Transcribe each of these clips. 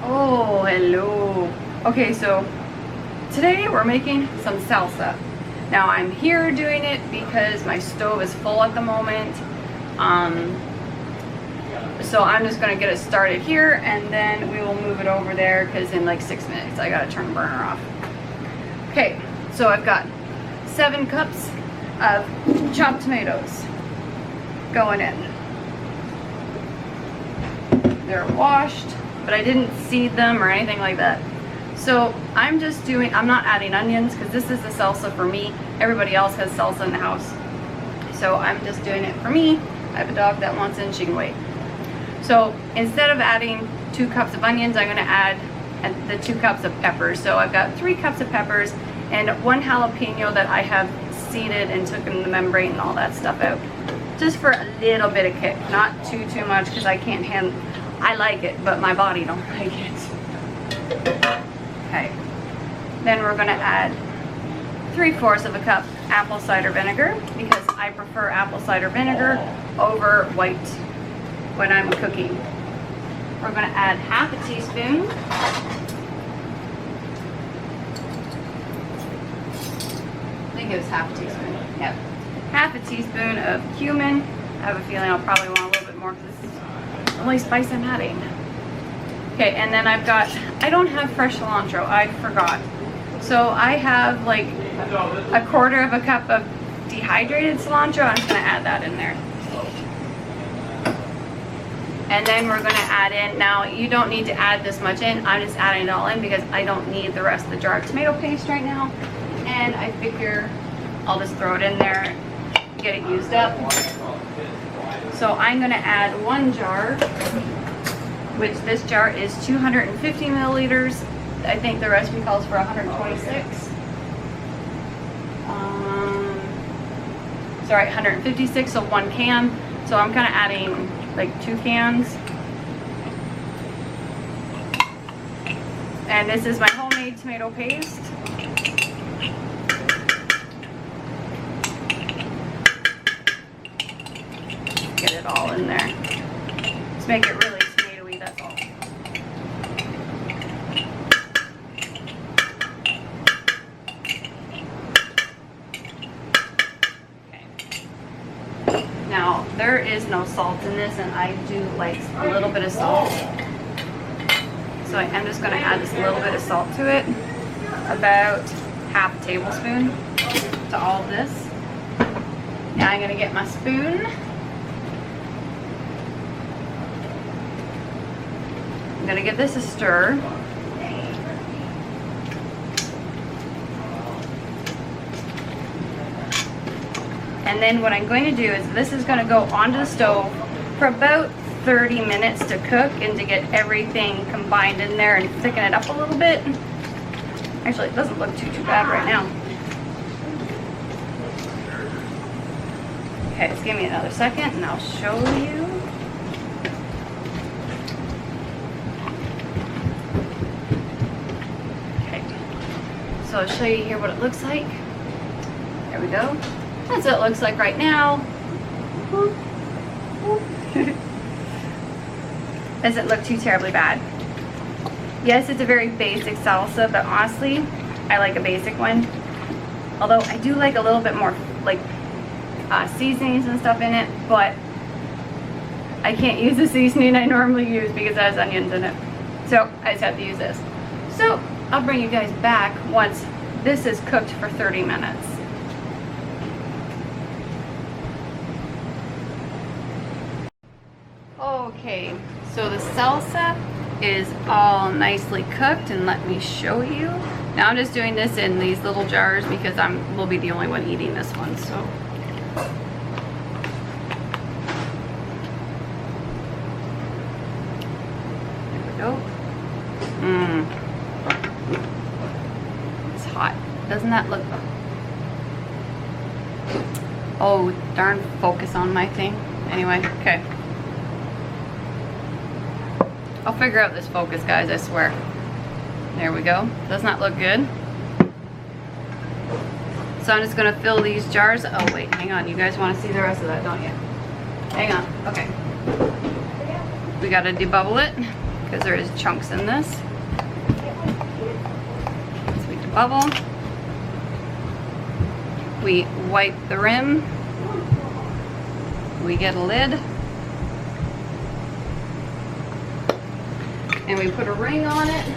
Oh, hello. Okay, so today we're making some salsa. Now I'm here doing it because my stove is full at the moment. So I'm just gonna get it started here and then we will move it over there because in like 6 minutes I gotta turn the burner off. Okay, so I've got 7 cups of chopped tomatoes going in. They're washed, but I didn't seed them or anything like that. So I'm not adding onions because this is the salsa for me. Everybody else has salsa in the house. So I'm just doing it for me. I have a dog that wants it and she can wait. So instead of adding 2 cups of onions, I'm gonna add the 2 cups of peppers. So I've got 3 cups of peppers and 1 jalapeno that I have seeded and taken the membrane and all that stuff out. Just for a little bit of kick, not too much because I can't handle. I like it, but my body don't like it. Okay. Then we're gonna add 3/4 of a cup apple cider vinegar because I prefer apple cider vinegar over white when I'm cooking. We're gonna add 1/2 teaspoon. I think it was 1/2 teaspoon. Yep. 1/2 teaspoon of cumin. I have a feeling I'll probably want a little bit more because this is the only spice I'm adding. Okay, and then I don't have fresh cilantro, I forgot. So I have like 1/4 of a cup of dehydrated cilantro. I'm just gonna add that in there. And then we're gonna add in, now you don't need to add this much in, I'm just adding it all in because I don't need the rest of the jar of tomato paste right now. And I figure I'll just throw it in there, get it used up. So I'm gonna add 1 jar, which this jar is 250 milliliters. I think the recipe calls for 126. Sorry, 156, so 1 can. So I'm kind of adding like 2 cans. And this is my homemade tomato paste. Get it all in there. Just make it really tomatoey, that's all. Okay. Now, there is no salt in this, and I do like a little bit of salt. So I am just going to add just a little bit of salt to it. About 1/2 tablespoon to all of this. Now I'm going to get my spoon. I'm going to give this a stir. And then what I'm going to do is this is going to go onto the stove for about 30 minutes to cook and to get everything combined in there and thicken it up a little bit. Actually, it doesn't look too bad right now. Okay, just give me another second and I'll show you. So I'll show you here what it looks like. There we go. That's what it looks like right now. Doesn't look too terribly bad. Yes, it's a very basic salsa, but honestly, I like a basic one. Although I do like a little bit more like seasonings and stuff in it, but I can't use the seasoning I normally use because it has onions in it. So I just have to use this. So I'll bring you guys back once this is cooked for 30 minutes. Okay, so the salsa is all nicely cooked, and let me show you. Now I'm just doing this in these little jars because will be the only one eating this one, so. There we go. It's hot. Doesn't that look? Oh, darn, focus on my thing. Anyway, okay. I'll figure out this focus, guys, I swear. There we go. Doesn't that look good? So I'm just gonna fill these jars. Oh wait, hang on. You guys wanna see the rest of that, don't you? Hang on, okay. We gotta debubble it, because there is chunks in this. Sweet to bubble. We wipe the rim. We get a lid. And we put a ring on it.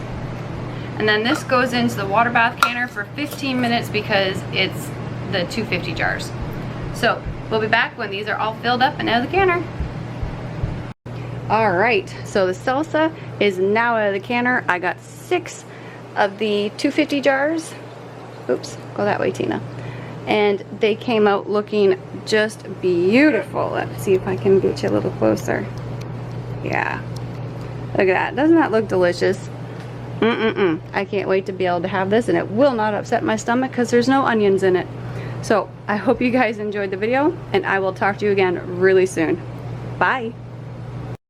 And then this goes into the water bath canner for 15 minutes because it's the 250 jars. So we'll be back when these are all filled up and out of the canner. All right, so the salsa is now out of the canner. I got 6 of the 250 jars. Oops, go that way, Tina. And they came out looking just beautiful. Let's see if I can get you a little closer. Yeah, look at that. Doesn't that look delicious? I can't wait to be able to have this, and it will not upset my stomach because there's no onions in it. So I hope you guys enjoyed the video, and I will talk to you again really soon. Bye.